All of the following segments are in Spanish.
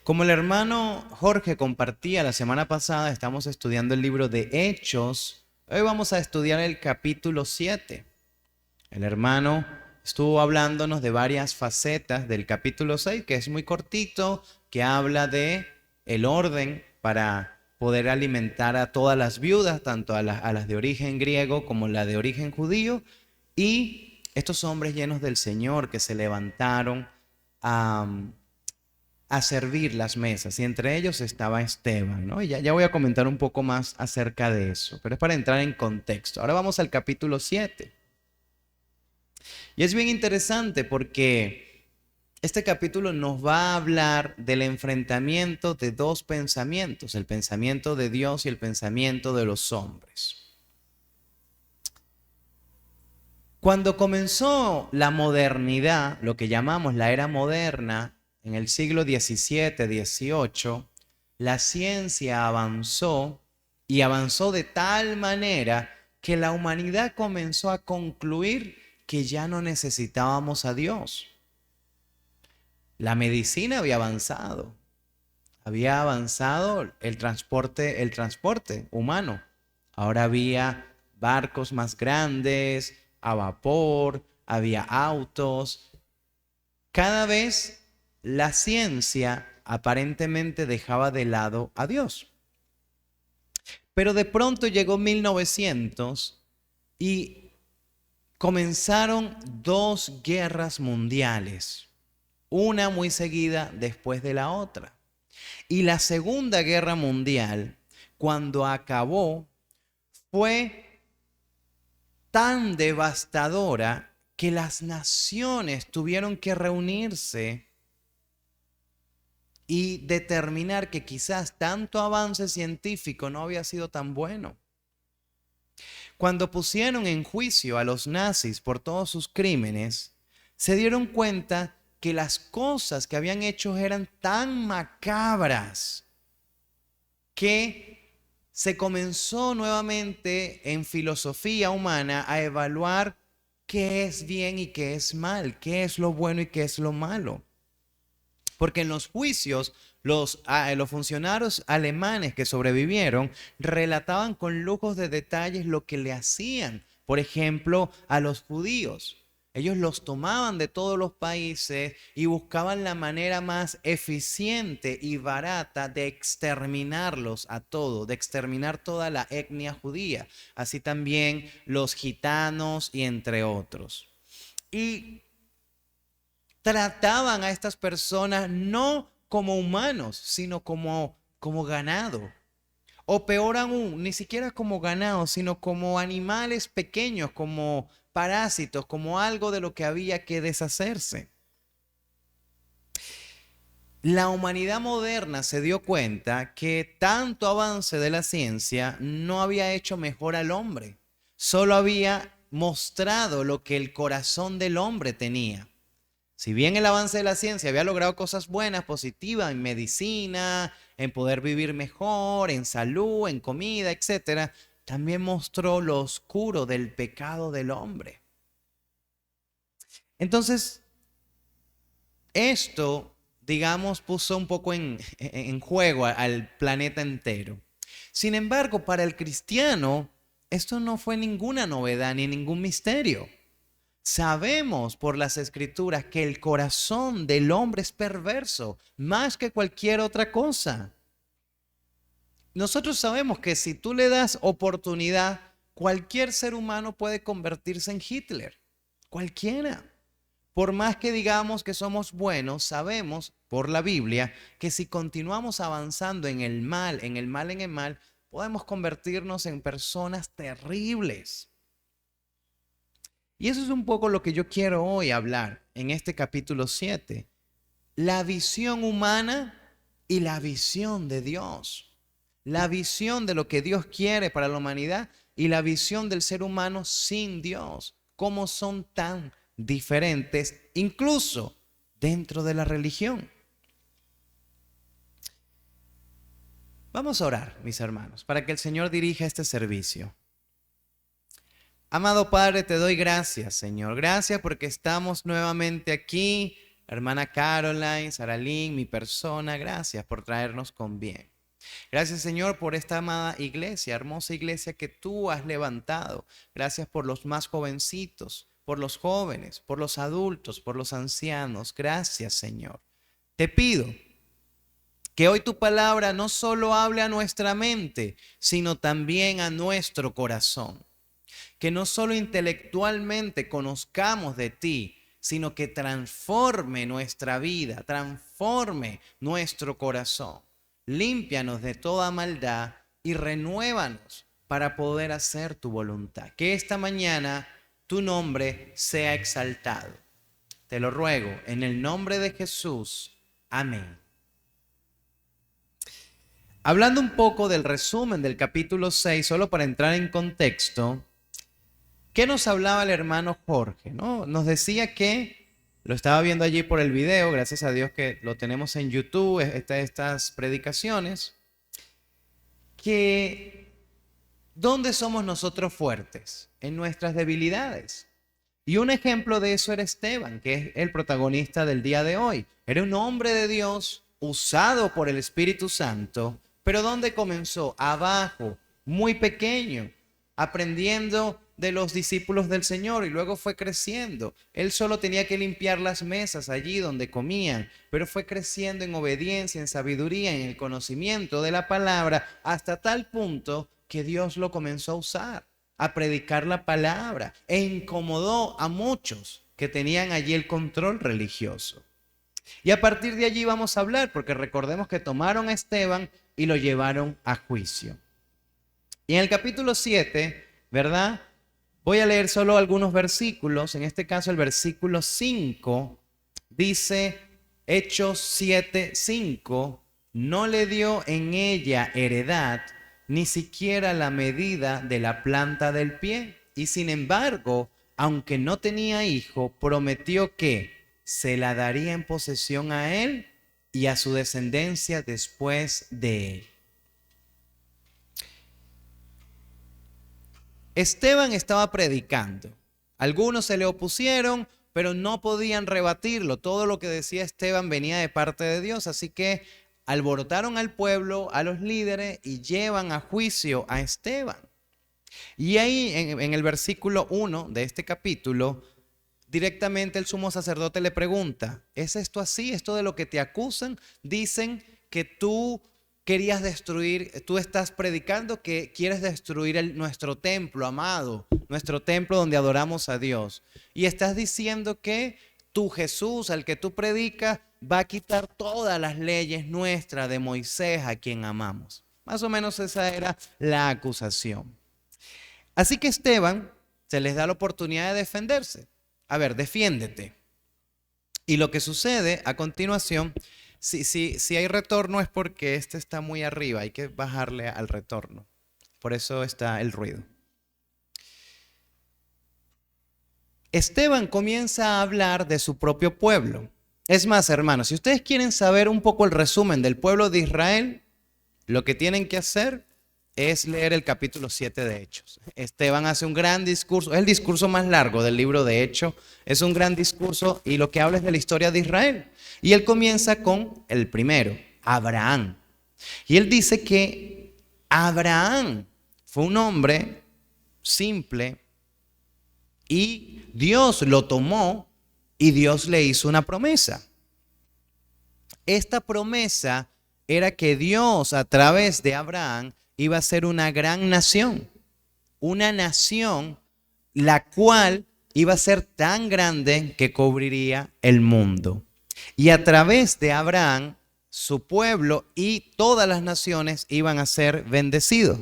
Como el hermano Jorge compartía la semana pasada, estamos estudiando el libro de Hechos. Hoy vamos a estudiar el capítulo 7. El hermano estuvo hablándonos de varias facetas del capítulo 6, que es muy cortito, que habla de el orden para poder alimentar a todas las viudas, tanto a las de origen griego como la de origen judío, y estos hombres llenos del Señor que se levantaron a servir las mesas, y entre ellos estaba Esteban, ¿no? Y ya voy a comentar un poco más acerca de eso, pero es para entrar en contexto. Ahora vamos al capítulo 7. Y es bien interesante porque este capítulo nos va a hablar del enfrentamiento de dos pensamientos, el pensamiento de Dios y el pensamiento de los hombres. Cuando comenzó la modernidad, lo que llamamos la era moderna, en el siglo XVII, XVIII, la ciencia avanzó y avanzó de tal manera que la humanidad comenzó a concluir que ya no necesitábamos a Dios. La medicina había avanzado el transporte humano. Ahora había barcos más grandes, a vapor, había autos. Cada vez la ciencia aparentemente dejaba de lado a Dios. Pero de pronto llegó 1900 y comenzaron dos guerras mundiales, una muy seguida después de la otra. Y la Segunda Guerra Mundial, cuando acabó, fue tan devastadora que las naciones tuvieron que reunirse y determinar que quizás tanto avance científico no había sido tan bueno. Cuando pusieron en juicio a los nazis por todos sus crímenes, se dieron cuenta que las cosas que habían hecho eran tan macabras que se comenzó nuevamente en filosofía humana a evaluar qué es bien y qué es mal, qué es lo bueno y qué es lo malo. Porque en los juicios, los funcionarios alemanes que sobrevivieron relataban con lujos de detalles lo que le hacían, por ejemplo, a los judíos. Ellos los tomaban de todos los países y buscaban la manera más eficiente y barata de exterminarlos a todos, de exterminar toda la etnia judía, así también los gitanos y entre otros. Y trataban a estas personas no como humanos, sino como ganado. O peor aún, ni siquiera como ganado, sino como animales pequeños, como parásitos, como algo de lo que había que deshacerse. La humanidad moderna se dio cuenta que tanto avance de la ciencia no había hecho mejor al hombre, solo había mostrado lo que el corazón del hombre tenía. Si bien el avance de la ciencia había logrado cosas buenas, positivas en medicina, en poder vivir mejor, en salud, en comida, etcétera, también mostró lo oscuro del pecado del hombre. Entonces, esto, digamos, puso un poco en juego al planeta entero. Sin embargo, para el cristiano, esto no fue ninguna novedad ni ningún misterio. Sabemos por las escrituras que el corazón del hombre es perverso más que cualquier otra cosa. Nosotros sabemos que si tú le das oportunidad, cualquier ser humano puede convertirse en Hitler. Cualquiera. Por más que digamos que somos buenos, sabemos por la Biblia que si continuamos avanzando en el mal, en el mal, podemos convertirnos en personas terribles. Y eso es un poco lo que yo quiero hoy hablar en este capítulo 7. La visión humana y la visión de Dios. La visión de lo que Dios quiere para la humanidad y la visión del ser humano sin Dios. Cómo son tan diferentes, incluso dentro de la religión. Vamos a orar, mis hermanos, para que el Señor dirija este servicio. Amado Padre, te doy gracias, Señor. Gracias porque estamos nuevamente aquí la hermana Caroline, Saralín, mi persona. Gracias por traernos con bien. Gracias, Señor, por esta amada iglesia, hermosa iglesia que tú has levantado. Gracias por los más jovencitos, por los jóvenes, por los adultos, por los ancianos. Gracias, Señor. Te pido que hoy tu palabra no solo hable a nuestra mente, sino también a nuestro corazón. Que no solo intelectualmente conozcamos de ti, sino que transforme nuestra vida, transforme nuestro corazón. Límpianos de toda maldad y renuévanos para poder hacer tu voluntad. Que esta mañana tu nombre sea exaltado. Te lo ruego en el nombre de Jesús. Amén. Hablando un poco del resumen del capítulo 6, solo para entrar en contexto, ¿qué nos hablaba el hermano Jorge? ¿No? Nos decía que, lo estaba viendo allí por el video, gracias a Dios que lo tenemos en YouTube, estas predicaciones, que ¿dónde somos nosotros fuertes? En nuestras debilidades. Y un ejemplo de eso era Esteban, que es el protagonista del día de hoy. Era un hombre de Dios usado por el Espíritu Santo, pero ¿dónde comenzó? Abajo, muy pequeño, aprendiendo de los discípulos del Señor, y luego fue creciendo. Él solo tenía que limpiar las mesas allí donde comían, pero fue creciendo en obediencia, en sabiduría, en el conocimiento de la palabra, hasta tal punto que Dios lo comenzó a usar, a predicar la palabra, e incomodó a muchos que tenían allí el control religioso. Y a partir de allí vamos a hablar, porque recordemos que tomaron a Esteban y lo llevaron a juicio. Y en el capítulo 7, ¿verdad? Voy a leer solo algunos versículos. En este caso el versículo 5 dice, Hechos 7:5, no le dio en ella heredad, ni siquiera la medida de la planta del pie. Y sin embargo, aunque no tenía hijo, prometió que se la daría en posesión a él y a su descendencia después de él. Esteban estaba predicando. Algunos se le opusieron, pero no podían rebatirlo. Todo lo que decía Esteban venía de parte de Dios. Así que alborotaron al pueblo, a los líderes, y llevan a juicio a Esteban. Y ahí en el versículo 1 de este capítulo, directamente el sumo sacerdote le pregunta, ¿es esto así? ¿Esto de lo que te acusan? Dicen que tú querías destruir, tú estás predicando que quieres destruir nuestro templo amado, nuestro templo donde adoramos a Dios. Y estás diciendo que tu Jesús, al que tú predicas, va a quitar todas las leyes nuestras de Moisés, a quien amamos. Más o menos esa era la acusación. Así que Esteban se les da la oportunidad de defenderse. A ver, defiéndete. Y lo que sucede a continuación, si hay retorno es porque este está muy arriba, hay que bajarle al retorno. Por eso está el ruido. Esteban comienza a hablar de su propio pueblo. Es más, hermanos, si ustedes quieren saber un poco el resumen del pueblo de Israel, lo que tienen que hacer es leer el capítulo 7 de Hechos. Esteban hace un gran discurso, es el discurso más largo del libro de Hechos, es un gran discurso y lo que habla es de la historia de Israel. Y él comienza con el primero, Abraham. Y él dice que Abraham fue un hombre simple y Dios lo tomó y Dios le hizo una promesa. Esta promesa era que Dios a través de Abraham iba a ser una gran nación, una nación la cual iba a ser tan grande que cubriría el mundo. Y a través de Abraham, su pueblo y todas las naciones iban a ser bendecidos.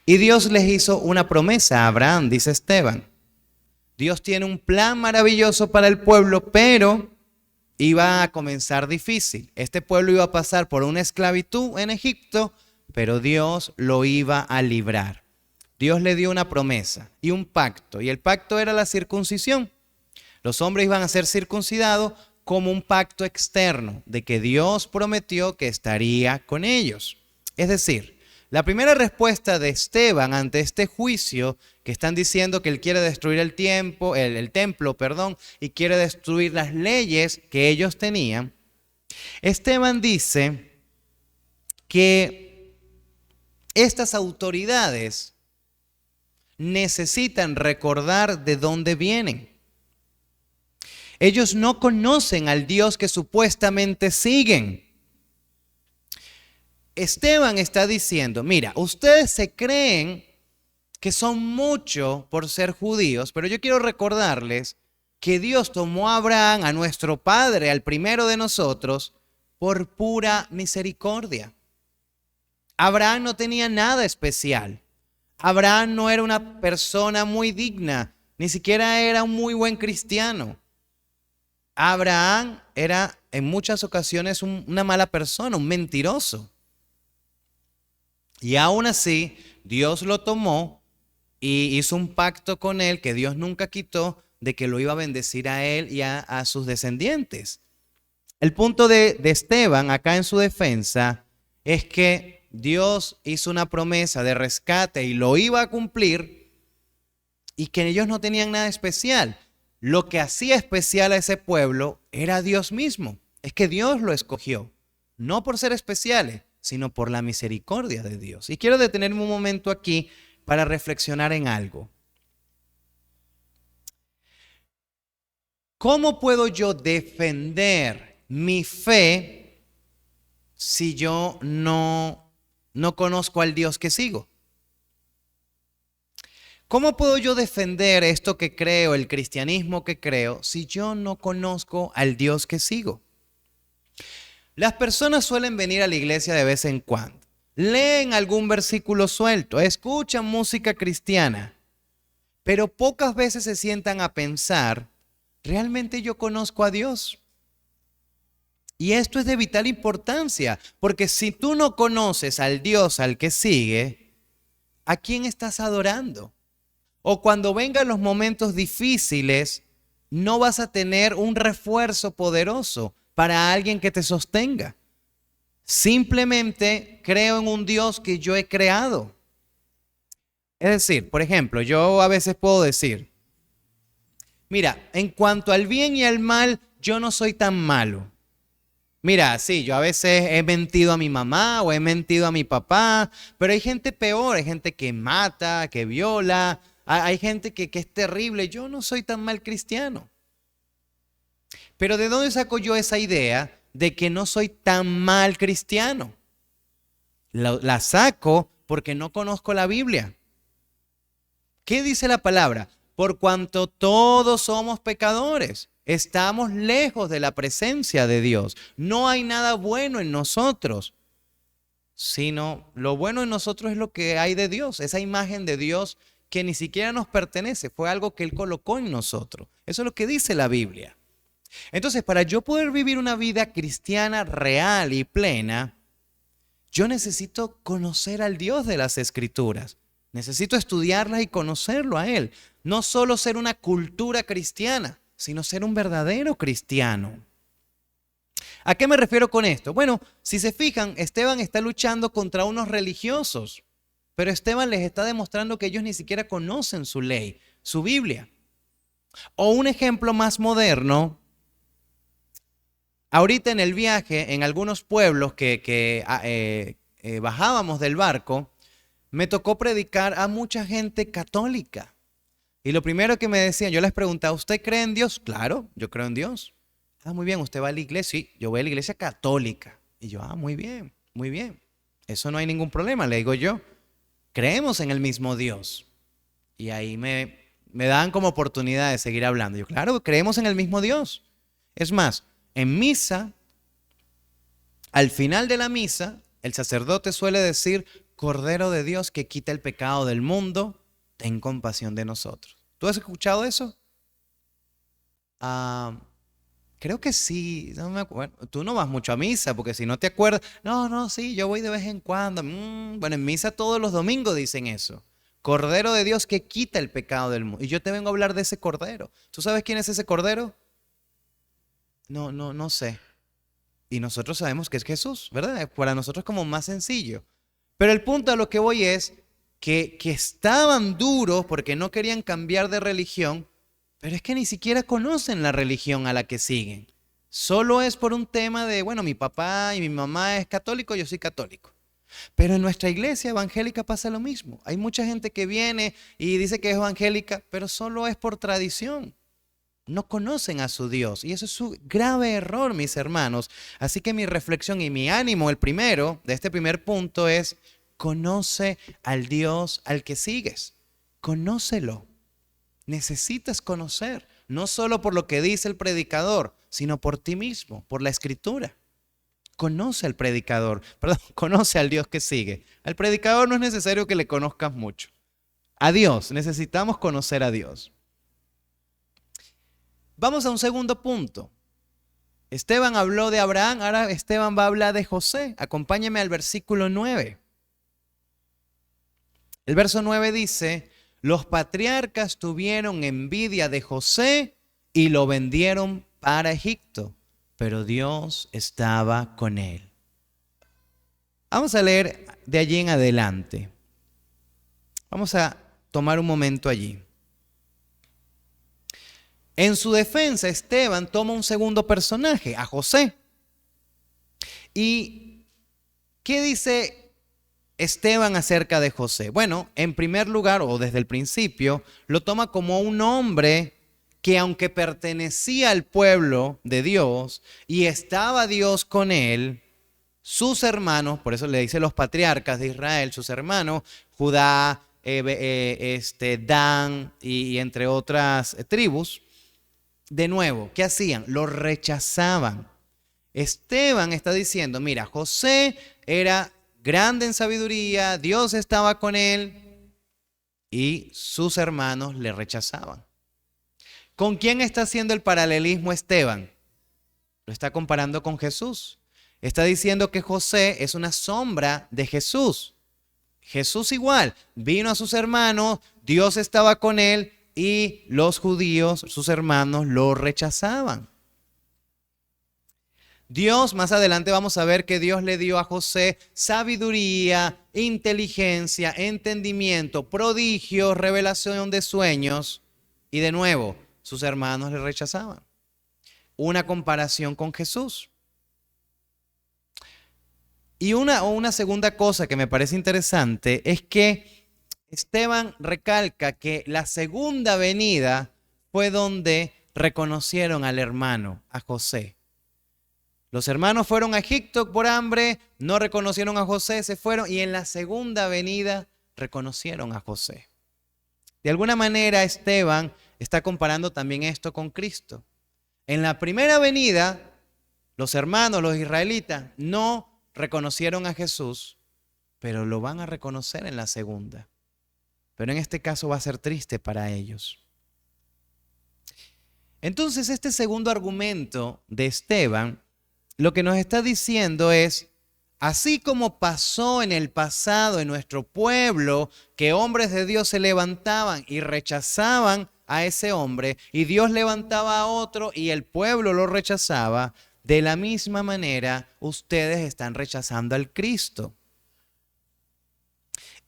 Y Dios les hizo una promesa a Abraham, dice Esteban. Dios tiene un plan maravilloso para el pueblo, pero iba a comenzar difícil. Este pueblo iba a pasar por una esclavitud en Egipto, pero Dios lo iba a librar. Dios le dio una promesa y un pacto, y el pacto era la circuncisión. Los hombres iban a ser circuncidados como un pacto externo de que Dios prometió que estaría con ellos. Es decir, La primera respuesta de Esteban ante este juicio, que están diciendo que él quiere destruir el templo, y quiere destruir las leyes que ellos tenían, Esteban dice que estas autoridades necesitan recordar de dónde vienen. Ellos no conocen al Dios que supuestamente siguen. Esteban está diciendo, mira, ustedes se creen que son mucho por ser judíos, pero yo quiero recordarles que Dios tomó a Abraham, a nuestro padre, al primero de nosotros, por pura misericordia. Abraham no tenía nada especial. Abraham no era una persona muy digna, ni siquiera era un muy buen cristiano. Abraham era en muchas ocasiones una mala persona, un mentiroso. Y aún así, Dios lo tomó y hizo un pacto con él que Dios nunca quitó, de que lo iba a bendecir a él y a sus descendientes. El punto de Esteban acá en su defensa es que Dios hizo una promesa de rescate y lo iba a cumplir, y que ellos no tenían nada especial. Lo que hacía especial a ese pueblo era Dios mismo. Es que Dios lo escogió, no por ser especiales, sino por la misericordia de Dios. Y quiero detenerme un momento aquí para reflexionar en algo. ¿Cómo puedo yo defender mi fe si yo no conozco al Dios que sigo? ¿Cómo puedo yo defender esto que creo, el cristianismo que creo, si yo no conozco al Dios que sigo? Las personas suelen venir a la iglesia de vez en cuando, leen algún versículo suelto, escuchan música cristiana, pero pocas veces se sientan a pensar, ¿realmente yo conozco a Dios? Y esto es de vital importancia, porque si tú no conoces al Dios al que sigue, ¿a quién estás adorando? O cuando vengan los momentos difíciles, no vas a tener un refuerzo poderoso para alguien que te sostenga. Simplemente creo en un Dios que yo he creado. Es decir, por ejemplo, yo a veces puedo decir, mira, en cuanto al bien y al mal, yo no soy tan malo. Mira, sí, yo a veces he mentido a mi mamá o he mentido a mi papá, pero hay gente peor, hay gente que mata, que viola, hay gente que es terrible. Yo no soy tan mal cristiano. Pero ¿de dónde saco yo esa idea de que no soy tan mal cristiano? La saco porque no conozco la Biblia. ¿Qué dice la palabra? Por cuanto todos somos pecadores, estamos lejos de la presencia de Dios. No hay nada bueno en nosotros, sino lo bueno en nosotros es lo que hay de Dios, esa imagen de Dios que ni siquiera nos pertenece, fue algo que Él colocó en nosotros. Eso es lo que dice la Biblia. Entonces, para yo poder vivir una vida cristiana real y plena, yo necesito conocer al Dios de las Escrituras. Necesito estudiarlas y conocerlo a Él. No solo ser una cultura cristiana, sino ser un verdadero cristiano. ¿A qué me refiero con esto? Bueno, si se fijan, Esteban está luchando contra unos religiosos, pero Esteban les está demostrando que ellos ni siquiera conocen su ley, su Biblia. O un ejemplo más moderno, ahorita en el viaje, en algunos pueblos que bajábamos del barco, me tocó predicar a mucha gente católica. Y lo primero que me decían, yo les preguntaba, ¿usted cree en Dios? Claro, yo creo en Dios. Ah, muy bien, ¿usted va a la iglesia? Sí, yo voy a la iglesia católica. Y yo, muy bien, muy bien. Eso no hay ningún problema, le digo yo. Creemos en el mismo Dios. Y ahí me dan como oportunidad de seguir hablando. Yo, claro, creemos en el mismo Dios. Es más, en misa, al final de la misa, el sacerdote suele decir, Cordero de Dios que quita el pecado del mundo, ten compasión de nosotros. ¿Tú has escuchado eso? Creo que sí. No me acuerdo. Tú no vas mucho a misa, porque si no te acuerdas. No, sí, yo voy de vez en cuando. Bueno, en misa todos los domingos dicen eso. Cordero de Dios que quita el pecado del mundo. Y yo te vengo a hablar de ese cordero. ¿Tú sabes quién es ese cordero? No sé. Y nosotros sabemos que es Jesús, ¿verdad? Para nosotros es como más sencillo. Pero el punto a lo que voy es que estaban duros porque no querían cambiar de religión, pero es que ni siquiera conocen la religión a la que siguen. Solo es por un tema de, bueno, mi papá y mi mamá es católico, yo soy católico. Pero en nuestra iglesia evangélica pasa lo mismo. Hay mucha gente que viene y dice que es evangélica, pero solo es por tradición. No conocen a su Dios y eso es un grave error, mis hermanos. Así que mi reflexión y mi ánimo, el primero de este primer punto es: conoce al Dios al que sigues. Conócelo. Necesitas conocer, no solo por lo que dice el predicador, sino por ti mismo, por la Escritura. Conoce al predicador, perdón, conoce al Dios que sigue. Al predicador no es necesario que le conozcas mucho. A Dios, necesitamos conocer a Dios. Vamos a un segundo punto. Esteban habló de Abraham, ahora Esteban va a hablar de José. Acompáñame al versículo 9. El verso 9 dice: los patriarcas tuvieron envidia de José y lo vendieron para Egipto, pero Dios estaba con él. Vamos a leer de allí en adelante. Vamos a tomar un momento allí. En su defensa, Esteban toma un segundo personaje, a José. ¿Y qué dice Esteban acerca de José? Bueno, en primer lugar, o desde el principio, lo toma como un hombre que, aunque pertenecía al pueblo de Dios y estaba Dios con él, sus hermanos, por eso le dice los patriarcas de Israel, sus hermanos, Judá, Dan y entre otras tribus, de nuevo, ¿qué hacían? Lo rechazaban. Esteban está diciendo: mira, José era grande en sabiduría, Dios estaba con él y sus hermanos le rechazaban. ¿Con quién está haciendo el paralelismo Esteban? Lo está comparando con Jesús. Está diciendo que José es una sombra de Jesús. Jesús igual, vino a sus hermanos, Dios estaba con él y los judíos, sus hermanos, lo rechazaban. Dios, más adelante vamos a ver que Dios le dio a José sabiduría, inteligencia, entendimiento, prodigios, revelación de sueños. Y de nuevo, sus hermanos le rechazaban. Una comparación con Jesús. Y una segunda cosa que me parece interesante es que Esteban recalca que la segunda venida fue donde reconocieron al hermano, a José. Los hermanos fueron a Egipto por hambre, no reconocieron a José, se fueron y en la segunda venida reconocieron a José. De alguna manera Esteban está comparando también esto con Cristo. En la primera venida, los hermanos, los israelitas, no reconocieron a Jesús, pero lo van a reconocer en la segunda. Pero en este caso va a ser triste para ellos. Entonces, este segundo argumento de Esteban lo que nos está diciendo es: así como pasó en el pasado en nuestro pueblo, que hombres de Dios se levantaban y rechazaban a ese hombre, y Dios levantaba a otro y el pueblo lo rechazaba, de la misma manera ustedes están rechazando al Cristo.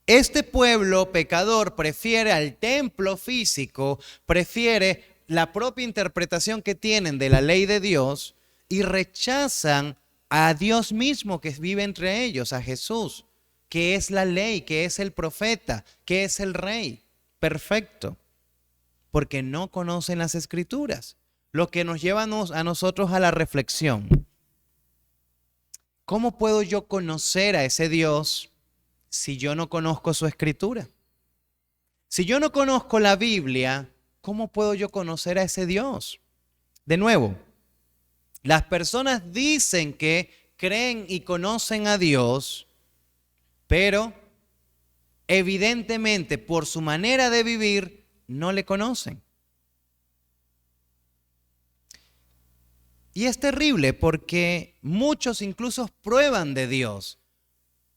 Este pueblo pecador prefiere al templo físico, prefiere la propia interpretación que tienen de la ley de Dios y rechazan a Dios mismo que vive entre ellos, a Jesús, que es la ley, que es el profeta, que es el rey perfecto, porque no conocen las Escrituras, lo que nos lleva a nosotros a la reflexión. ¿Cómo puedo yo conocer a ese Dios si yo no conozco su Escritura? Si yo no conozco la Biblia, ¿cómo puedo yo conocer a ese Dios? De nuevo, las personas dicen que creen y conocen a Dios, pero evidentemente por su manera de vivir no le conocen. Y es terrible porque muchos incluso prueban de Dios,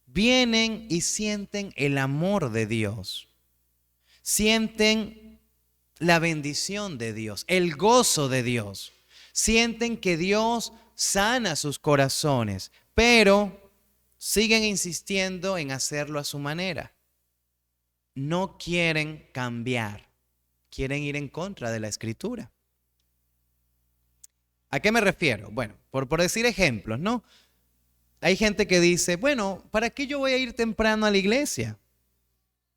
vienen y sienten el amor de Dios, sienten la bendición de Dios, el gozo de Dios. Sienten que Dios sana sus corazones, pero siguen insistiendo en hacerlo a su manera. No quieren cambiar, quieren ir en contra de la Escritura. ¿A qué me refiero? Bueno, por decir ejemplos, ¿no? Hay gente que dice, bueno, ¿para qué yo voy a ir temprano a la iglesia?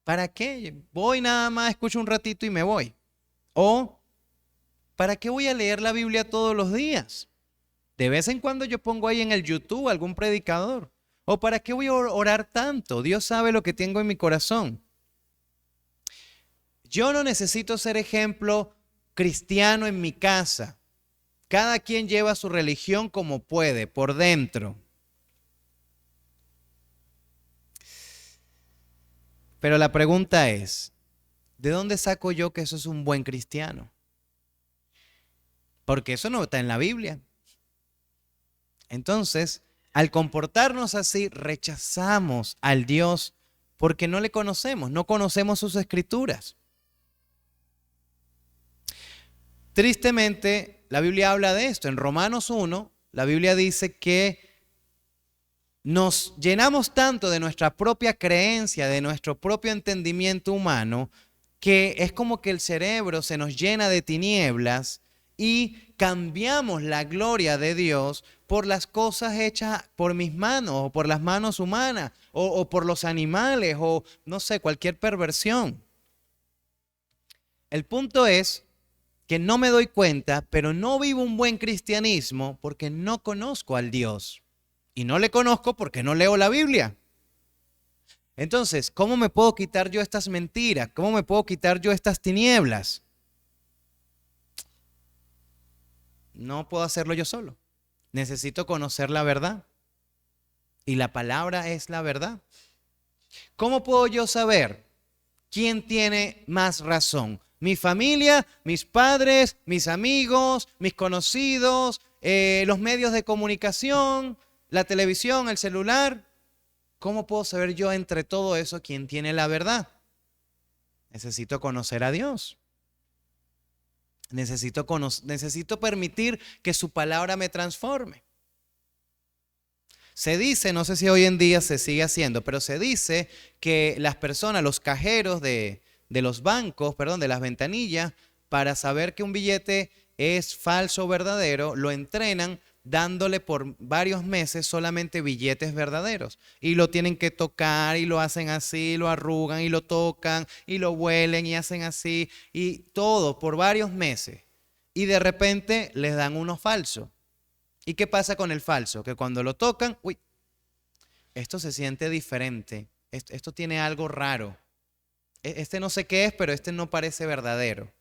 ¿Para qué? Voy nada más, escucho un ratito y me voy. O, ¿para qué voy a leer la Biblia todos los días? De vez en cuando yo pongo ahí en el YouTube algún predicador. ¿O para qué voy a orar tanto? Dios sabe lo que tengo en mi corazón. Yo no necesito ser ejemplo cristiano en mi casa. Cada quien lleva su religión como puede, por dentro. Pero la pregunta es, ¿de dónde saco yo que eso es un buen cristiano? Porque eso no está en la Biblia. Entonces, al comportarnos así, rechazamos al Dios porque no le conocemos, no conocemos sus escrituras. Tristemente, la Biblia habla de esto. En Romanos 1, la Biblia dice que nos llenamos tanto de nuestra propia creencia, de nuestro propio entendimiento humano, que es como que el cerebro se nos llena de tinieblas y cambiamos la gloria de Dios por las cosas hechas por mis manos o por las manos humanas o por los animales o no sé, cualquier perversión. El punto es que no me doy cuenta, pero no vivo un buen cristianismo porque no conozco al Dios. Y no le conozco porque no leo la Biblia. Entonces, ¿cómo me puedo quitar yo estas mentiras? ¿Cómo me puedo quitar yo estas tinieblas? No puedo hacerlo yo solo. Necesito conocer la verdad. Y la palabra es la verdad. ¿Cómo puedo yo saber quién tiene más razón? ¿Mi familia, mis padres, mis amigos, mis conocidos, los medios de comunicación, la televisión, el celular? ¿Cómo puedo saber yo entre todo eso quién tiene la verdad? Necesito conocer a Dios. Necesito permitir que su palabra me transforme. Se dice, no sé si hoy en día se sigue haciendo, pero se dice que las personas, los cajeros de los bancos, perdón, de las ventanillas, para saber que un billete es falso o verdadero, lo entrenan dándole por varios meses solamente billetes verdaderos. Y lo tienen que tocar y lo hacen así, lo arrugan y lo tocan y lo huelen y hacen así y todo por varios meses. Y de repente les dan uno falso. ¿Y qué pasa con el falso? Que cuando lo tocan, uy, esto se siente diferente, esto tiene algo raro. Este no sé qué es, pero este no parece verdadero.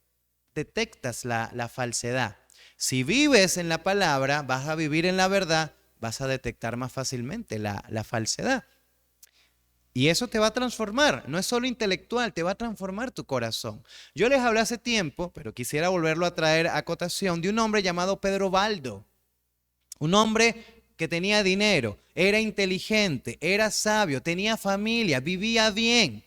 Detectas la falsedad. Si vives en la palabra, vas a vivir en la verdad, vas a detectar más fácilmente la falsedad. Y eso te va a transformar, no es solo intelectual, te va a transformar tu corazón. Yo les hablé hace tiempo, pero quisiera volverlo a traer a cotación, de un hombre llamado Pedro Baldo. Un hombre que tenía dinero, era inteligente, era sabio, tenía familia, vivía bien.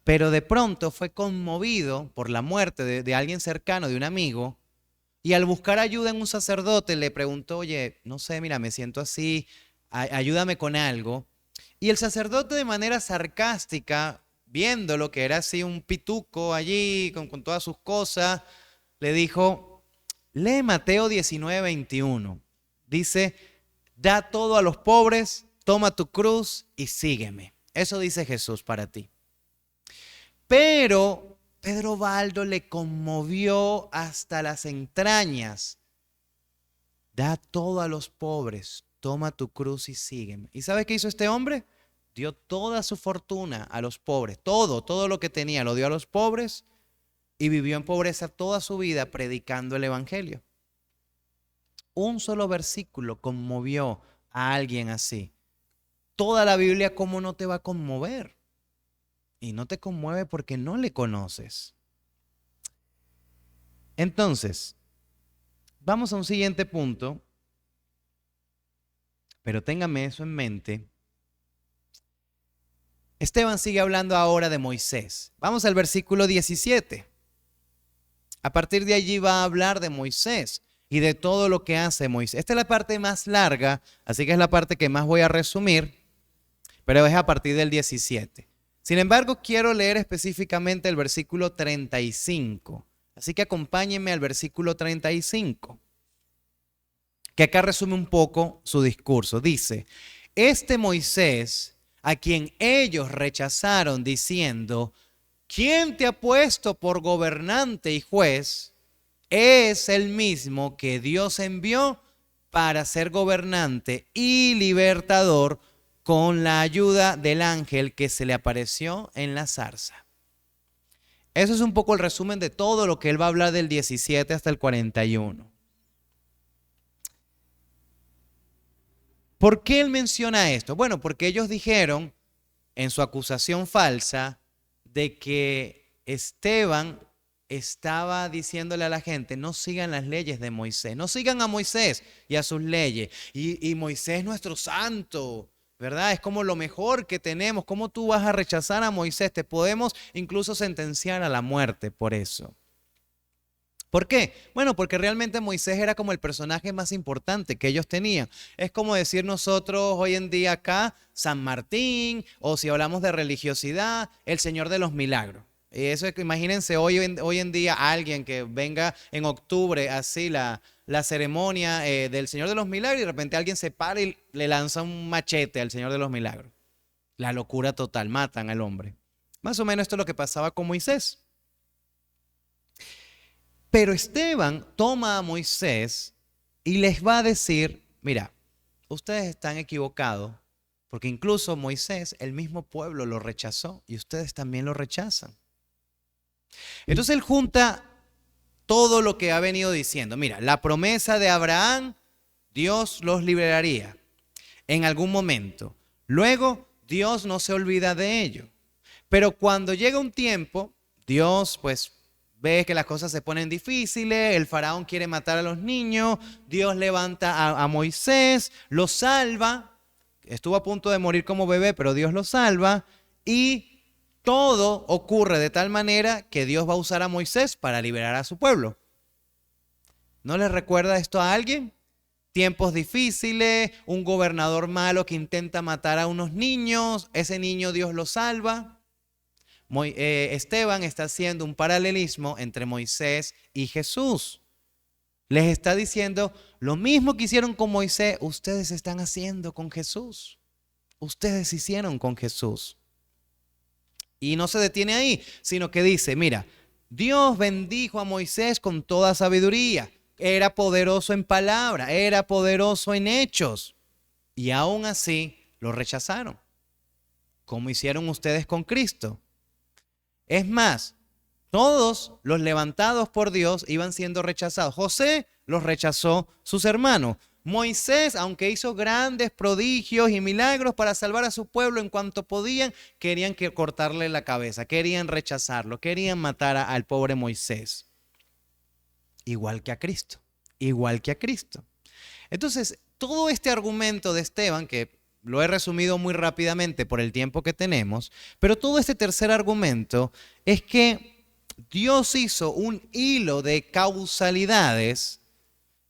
Pero de pronto fue conmovido por la muerte de alguien cercano, de un amigo, y al buscar ayuda en un sacerdote le preguntó, oye, no sé, mira, me siento así, ayúdame con algo. Y el sacerdote de manera sarcástica, viéndolo que era así un pituco allí con todas sus cosas, le dijo, lee Mateo 19:21. Dice, da todo a los pobres, toma tu cruz y sígueme. Eso dice Jesús para ti. Pero Pedro Baldo le conmovió hasta las entrañas. Da todo a los pobres, toma tu cruz y sígueme. ¿Y sabes qué hizo este hombre? Dio toda su fortuna a los pobres, todo lo que tenía lo dio a los pobres y vivió en pobreza toda su vida predicando el evangelio. Un solo versículo conmovió a alguien así. Toda la Biblia, ¿cómo no te va a conmover? Y no te conmueve porque no le conoces. Entonces, vamos a un siguiente punto, pero téngame eso en mente. Esteban sigue hablando ahora de Moisés. Vamos al versículo 17. A partir de allí va a hablar de Moisés y de todo lo que hace Moisés. Esta es la parte más larga, así que es la parte que más voy a resumir, pero es a partir del 17. Sin embargo, quiero leer específicamente el versículo 35. Así que acompáñenme al versículo 35, que acá resume un poco su discurso. Dice, este Moisés, a quien ellos rechazaron diciendo, ¿quién te ha puesto por gobernante y juez? Es el mismo que Dios envió para ser gobernante y libertador con la ayuda del ángel que se le apareció en la zarza. Eso es un poco el resumen de todo lo que él va a hablar del 17 hasta el 41. ¿Por qué él menciona esto? Bueno, porque ellos dijeron en su acusación falsa de que Esteban estaba diciéndole a la gente, no sigan las leyes de Moisés, no sigan a Moisés y a sus leyes. Y Moisés es nuestro santo, ¿verdad? Es como lo mejor que tenemos. ¿Cómo tú vas a rechazar a Moisés? Te podemos incluso sentenciar a la muerte por eso. ¿Por qué? Bueno, porque realmente Moisés era como el personaje más importante que ellos tenían. Es como decir nosotros hoy en día acá, San Martín, o si hablamos de religiosidad, el Señor de los Milagros. Y eso es que imagínense hoy en día alguien que venga en octubre así la ceremonia del Señor de los Milagros y de repente alguien se para y le lanza un machete al Señor de los Milagros. La locura total, matan al hombre. Más o menos esto es lo que pasaba con Moisés. Pero Esteban toma a Moisés y les va a decir, mira, ustedes están equivocados, porque incluso Moisés, el mismo pueblo lo rechazó y ustedes también lo rechazan. Entonces él junta todo lo que ha venido diciendo. Mira, la promesa de Abraham, Dios los liberaría en algún momento. Luego, Dios no se olvida de ello. Pero cuando llega un tiempo, Dios pues ve que las cosas se ponen difíciles, el faraón quiere matar a los niños, Dios levanta a Moisés, lo salva, estuvo a punto de morir como bebé, pero Dios lo salva y todo ocurre de tal manera que Dios va a usar a Moisés para liberar a su pueblo. ¿No les recuerda esto a alguien? Tiempos difíciles, un gobernador malo que intenta matar a unos niños, ese niño Dios lo salva. Esteban está haciendo un paralelismo entre Moisés y Jesús. Les está diciendo, lo mismo que hicieron con Moisés, ustedes están haciendo con Jesús. Ustedes hicieron con Jesús. Y no se detiene ahí, sino que dice, mira, Dios bendijo a Moisés con toda sabiduría. Era poderoso en palabra, era poderoso en hechos. Y aún así lo rechazaron. ¿Cómo hicieron ustedes con Cristo? Es más, todos los levantados por Dios iban siendo rechazados. José los rechazó sus hermanos. Moisés, aunque hizo grandes prodigios y milagros para salvar a su pueblo en cuanto podían, querían cortarle la cabeza, querían rechazarlo, querían matar al pobre Moisés. Igual que a Cristo, igual que a Cristo. Entonces, todo este argumento de Esteban, que lo he resumido muy rápidamente por el tiempo que tenemos, pero todo este tercer argumento es que Dios hizo un hilo de causalidades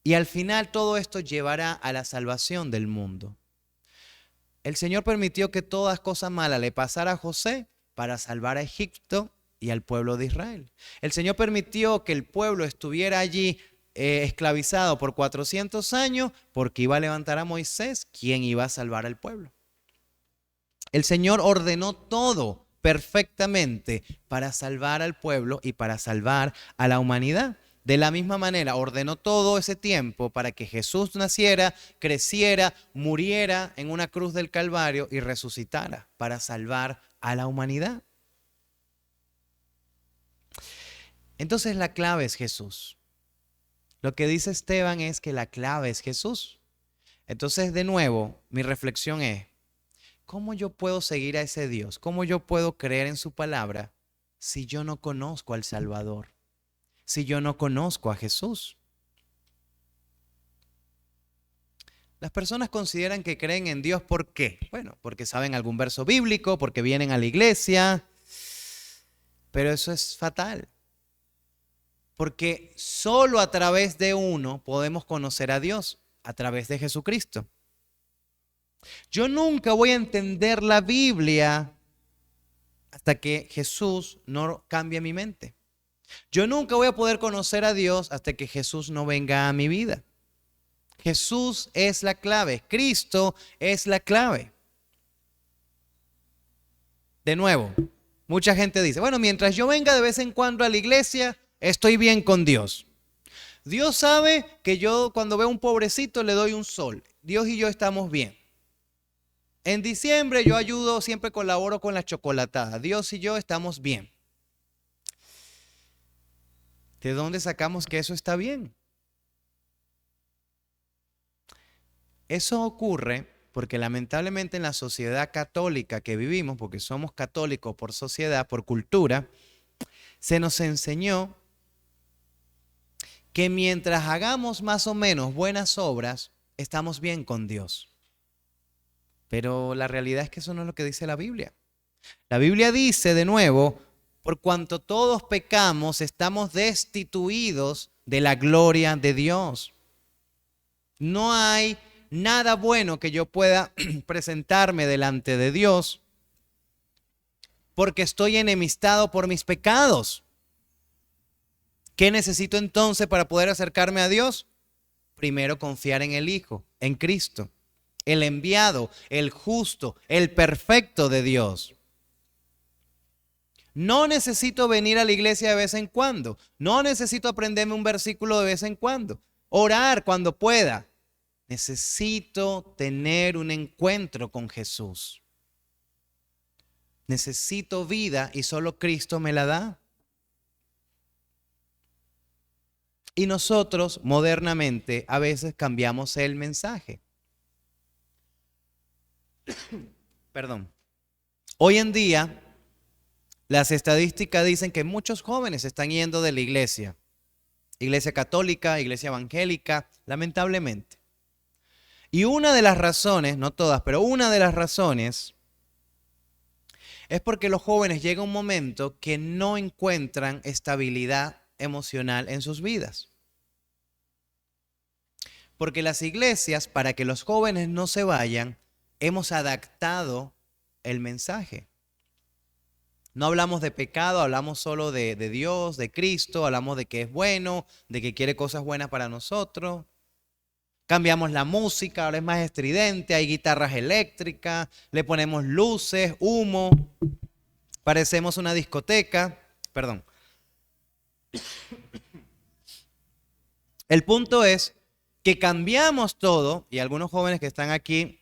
y al final todo esto llevará a la salvación del mundo. El Señor permitió que todas cosas malas le pasara a José para salvar a Egipto y al pueblo de Israel. El Señor permitió que el pueblo estuviera allí esclavizado por 400 años porque iba a levantar a Moisés, quien iba a salvar al pueblo. El Señor ordenó todo perfectamente para salvar al pueblo y para salvar a la humanidad. De la misma manera, ordenó todo ese tiempo para que Jesús naciera, creciera, muriera en una cruz del Calvario y resucitara para salvar a la humanidad. Entonces la clave es Jesús. Lo que dice Esteban es que la clave es Jesús. Entonces, de nuevo, mi reflexión es, ¿cómo yo puedo seguir a ese Dios? ¿Cómo yo puedo creer en su palabra si yo no conozco al Salvador? Si yo no conozco a Jesús. Las personas consideran que creen en Dios, ¿por qué? Bueno, porque saben algún verso bíblico, porque vienen a la iglesia, pero eso es fatal. Porque solo a través de uno podemos conocer a Dios, a través de Jesucristo. Yo nunca voy a entender la Biblia hasta que Jesús no cambie mi mente. Yo nunca voy a poder conocer a Dios hasta que Jesús no venga a mi vida. Jesús es la clave, Cristo es la clave. De nuevo, mucha gente dice, bueno, mientras yo venga de vez en cuando a la iglesia, estoy bien con Dios. Dios sabe que yo cuando veo un pobrecito le doy un sol. Dios y yo estamos bien. En diciembre yo ayudo, siempre colaboro con la chocolatada. Dios y yo estamos bien. ¿De dónde sacamos que eso está bien? Eso ocurre porque lamentablemente en la sociedad católica que vivimos, porque somos católicos por sociedad, por cultura, se nos enseñó que mientras hagamos más o menos buenas obras, estamos bien con Dios. Pero la realidad es que eso no es lo que dice la Biblia. La Biblia dice de nuevo, por cuanto todos pecamos, estamos destituidos de la gloria de Dios. No hay nada bueno que yo pueda presentarme delante de Dios porque estoy enemistado por mis pecados. ¿Qué necesito entonces para poder acercarme a Dios? Primero confiar en el Hijo, en Cristo, el enviado, el justo, el perfecto de Dios. No necesito venir a la iglesia de vez en cuando. No necesito aprenderme un versículo de vez en cuando. Orar cuando pueda. Necesito tener un encuentro con Jesús. Necesito vida y solo Cristo me la da. Y nosotros modernamente a veces cambiamos el mensaje. Perdón. Hoy en día las estadísticas dicen que muchos jóvenes están yendo de la iglesia. Iglesia católica, iglesia evangélica, lamentablemente. Y una de las razones, no todas, pero una de las razones es porque los jóvenes llega un momento que no encuentran estabilidad emocional en sus vidas. Porque las iglesias, para que los jóvenes no se vayan, hemos adaptado el mensaje. No hablamos de pecado, hablamos solo de Dios, de Cristo, hablamos de que es bueno, de que quiere cosas buenas para nosotros. Cambiamos la música, ahora es más estridente, hay guitarras eléctricas, le ponemos luces, humo, parecemos una discoteca. Perdón. El punto es que cambiamos todo, y algunos jóvenes que están aquí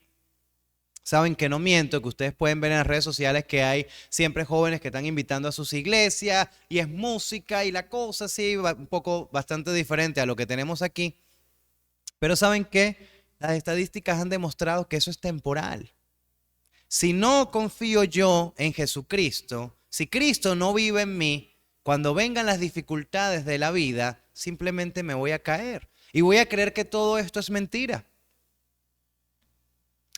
saben que no miento, que ustedes pueden ver en las redes sociales que hay siempre jóvenes que están invitando a sus iglesias y es música y la cosa así, un poco bastante diferente a lo que tenemos aquí. Pero ¿saben qué? Las estadísticas han demostrado que eso es temporal. Si no confío yo en Jesucristo, si Cristo no vive en mí, cuando vengan las dificultades de la vida, simplemente me voy a caer y voy a creer que todo esto es mentira.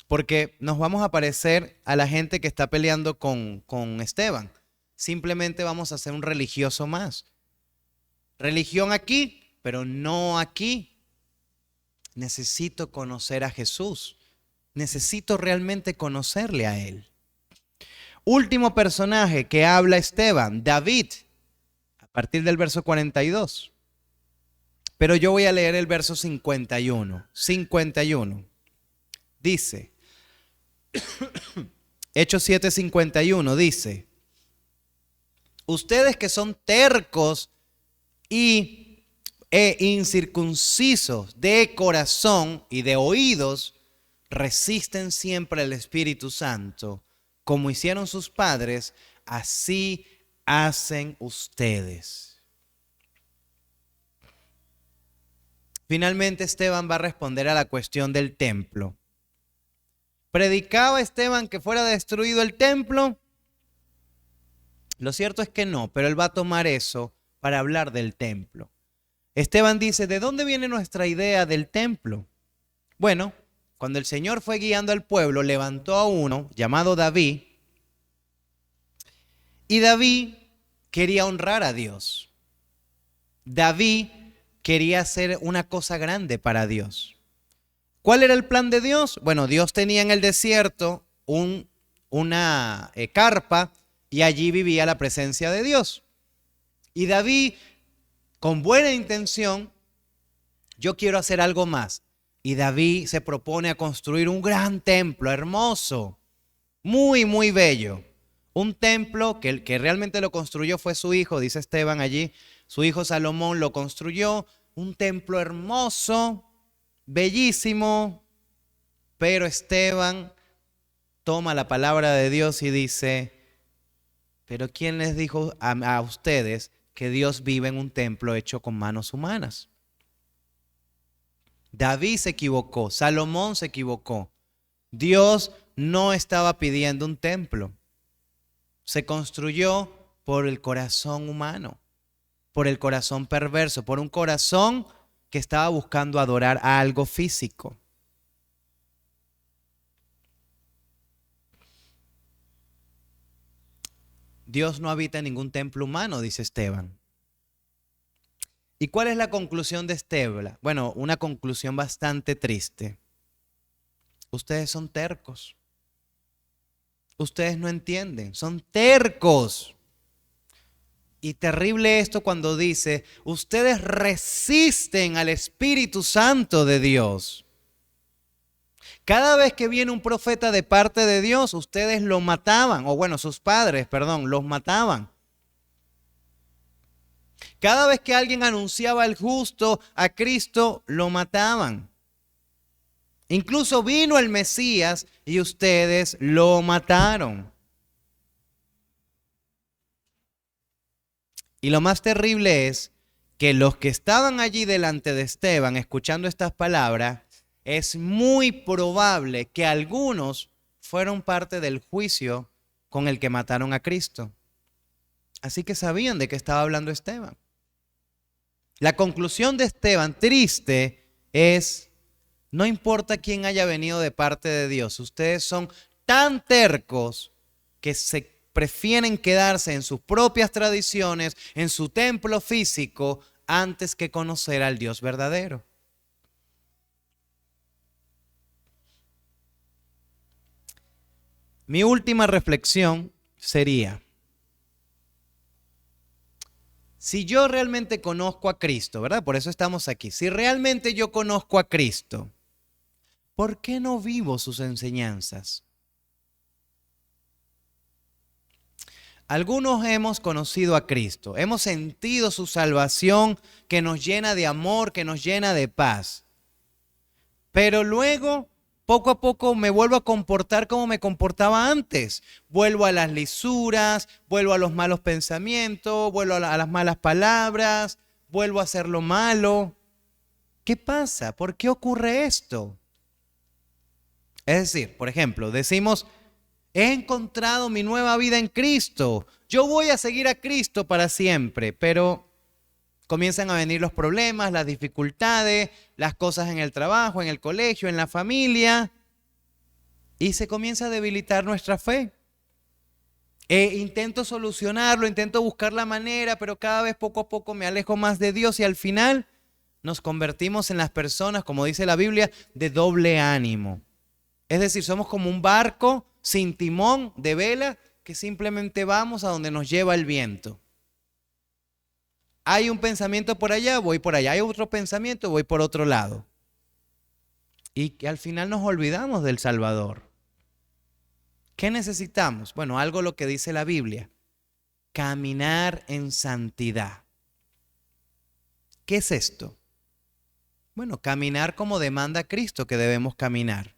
Porque nos vamos a parecer a la gente que está peleando con Esteban. Simplemente vamos a ser un religioso más. Religión aquí, pero no aquí. Necesito conocer a Jesús. Necesito realmente conocerle a Él. Último personaje que habla Esteban, David, a partir del verso 42. Pero yo voy a leer el verso 51. 51. Dice, Hechos 7:51 dice, ustedes que son tercos e incircuncisos de corazón y de oídos, resisten siempre al Espíritu Santo, como hicieron sus padres, así hacen ustedes. Finalmente Esteban va a responder a la cuestión del templo. ¿Predicaba Esteban que fuera destruido el templo? Lo cierto es que no, pero él va a tomar eso para hablar del templo. Esteban dice, ¿de dónde viene nuestra idea del templo? Bueno, cuando el Señor fue guiando al pueblo, levantó a uno llamado David, y David quería honrar a Dios. David quería hacer una cosa grande para Dios. ¿Cuál era el plan de Dios? Bueno, Dios tenía en el desierto una carpa y allí vivía la presencia de Dios. Y David, con buena intención, yo quiero hacer algo más. Y David se propone a construir un gran templo hermoso, muy, muy bello. Un templo que el que realmente lo construyó fue su hijo, dice Esteban allí. Su hijo Salomón lo construyó. Un templo hermoso, bellísimo. Pero Esteban toma la palabra de Dios y dice, pero ¿quién les dijo a ustedes que Dios vive en un templo hecho con manos humanas? David se equivocó, Salomón se equivocó. Dios no estaba pidiendo un templo. Se construyó por el corazón humano, por el corazón perverso, por un corazón que estaba buscando adorar a algo físico. Dios no habita en ningún templo humano, dice Esteban. ¿Y cuál es la conclusión de Esteban? Bueno, una conclusión bastante triste. Ustedes son tercos. Ustedes no entienden, son tercos. Y terrible esto cuando dice, ustedes resisten al Espíritu Santo de Dios. Cada vez que viene un profeta de parte de Dios, ustedes lo mataban, o bueno, sus padres, perdón, los mataban. Cada vez que alguien anunciaba al justo, a Cristo, lo mataban. Incluso vino el Mesías y ustedes lo mataron. Y lo más terrible es que los que estaban allí delante de Esteban escuchando estas palabras, es muy probable que algunos fueron parte del juicio con el que mataron a Cristo. Así que sabían de qué estaba hablando Esteban. La conclusión de Esteban, triste, es, no importa quién haya venido de parte de Dios, ustedes son tan tercos que se prefieren quedarse en sus propias tradiciones, en su templo físico, antes que conocer al Dios verdadero. Mi última reflexión sería, si yo realmente conozco a Cristo, ¿verdad? Por eso estamos aquí. Si realmente yo conozco a Cristo, ¿por qué no vivo sus enseñanzas? Algunos hemos conocido a Cristo, hemos sentido su salvación que nos llena de amor, que nos llena de paz. Pero luego, poco a poco, me vuelvo a comportar como me comportaba antes. Vuelvo a las lisuras, vuelvo a los malos pensamientos, vuelvo a las malas palabras, vuelvo a hacer lo malo. ¿Qué pasa? ¿Por qué ocurre esto? Es decir, por ejemplo, decimos, he encontrado mi nueva vida en Cristo. Yo voy a seguir a Cristo para siempre, pero comienzan a venir los problemas, las dificultades, las cosas en el trabajo, en el colegio, en la familia, y se comienza a debilitar nuestra fe. Intento solucionarlo, intento buscar la manera, pero cada vez poco a poco me alejo más de Dios y al final nos convertimos en las personas, como dice la Biblia, de doble ánimo. Es decir, somos como un barco sin timón de vela que simplemente vamos a donde nos lleva el viento. Hay un pensamiento por allá, voy por allá. Hay otro pensamiento, voy por otro lado. Y que al final nos olvidamos del Salvador. ¿Qué necesitamos? Bueno, algo lo que dice la Biblia. Caminar en santidad. ¿Qué es esto? Bueno, caminar como demanda Cristo que debemos caminar.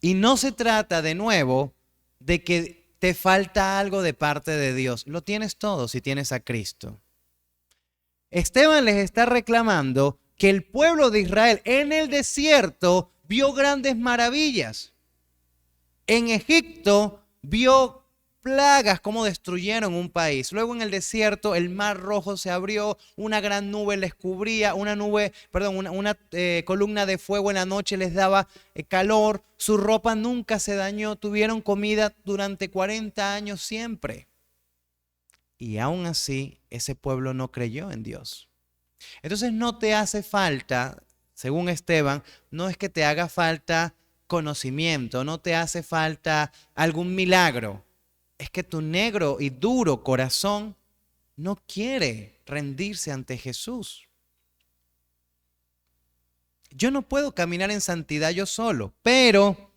Y no se trata de nuevo de que te falta algo de parte de Dios. Lo tienes todo si tienes a Cristo. Esteban les está reclamando que el pueblo de Israel en el desierto vio grandes maravillas. En Egipto vio plagas como destruyeron un país. Luego en el desierto el mar rojo se abrió, una gran nube les cubría, una columna de fuego en la noche les daba calor, su ropa nunca se dañó, tuvieron comida durante 40 años siempre. Y aún así, ese pueblo no creyó en Dios. Entonces no te hace falta, según Esteban, no es que te haga falta conocimiento, no te hace falta algún milagro. Es que tu negro y duro corazón no quiere rendirse ante Jesús. Yo no puedo caminar en santidad yo solo, pero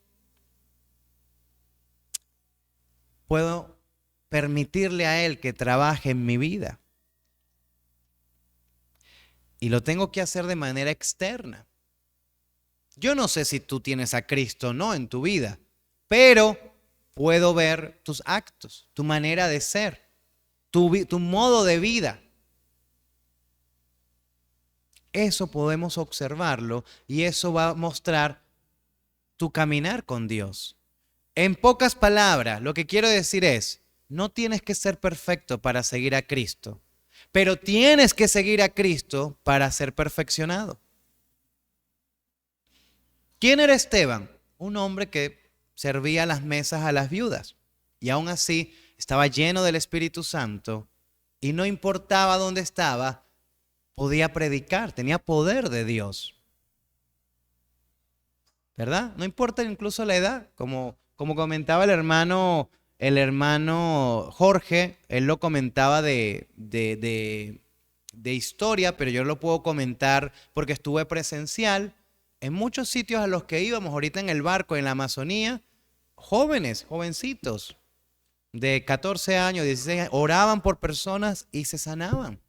puedo permitirle a Él que trabaje en mi vida. Y lo tengo que hacer de manera externa. Yo no sé si tú tienes a Cristo o no en tu vida, pero puedo ver tus actos, tu manera de ser, tu modo de vida. Eso podemos observarlo y eso va a mostrar tu caminar con Dios. En pocas palabras, lo que quiero decir es, no tienes que ser perfecto para seguir a Cristo, pero tienes que seguir a Cristo para ser perfeccionado. ¿Quién era Esteban? Un hombre que servía las mesas a las viudas y aún así estaba lleno del Espíritu Santo y no importaba dónde estaba, podía predicar, tenía poder de Dios. ¿Verdad? No importa incluso la edad, como comentaba el hermano Jorge, él lo comentaba de historia, pero yo lo puedo comentar porque estuve presencial en muchos sitios a los que íbamos, ahorita en el barco, en la Amazonía, jóvenes, jovencitos, de 14 años, 16 años, oraban por personas y se sanaban